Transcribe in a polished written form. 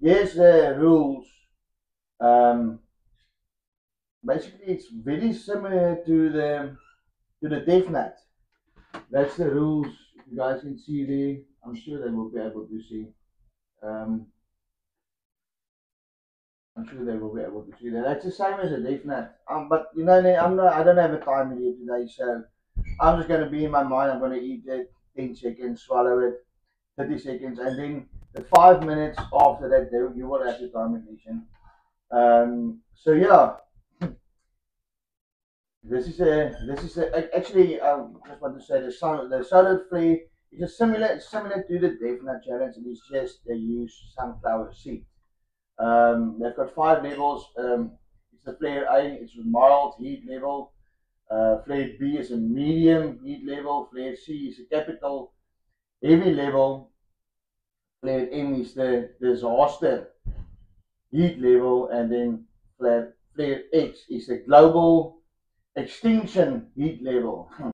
here's the rules. Um, Basically, it's very similar to the DevNet. That's the rules. If you guys can see there, I'm sure they will be able to see. Um, I'm sure they will be able to see that. That's the same as a DevNet. But you know, I don't have a timer here today, so I'm just going to be in my mind. I'm going to eat it 10 seconds, swallow it 30 seconds, and then the 5 minutes after that, you will have the time ignition. So yeah, actually just want to say the solid flea is a similar to the DevNet challenge. It is just they use sunflower seed. They've got 5 levels. It's the flare A. It's a mild heat level. Flare B is a medium heat level. Flare C is a capital heavy level. Flare M is the disaster heat level, and then flare X is the global extinction heat level.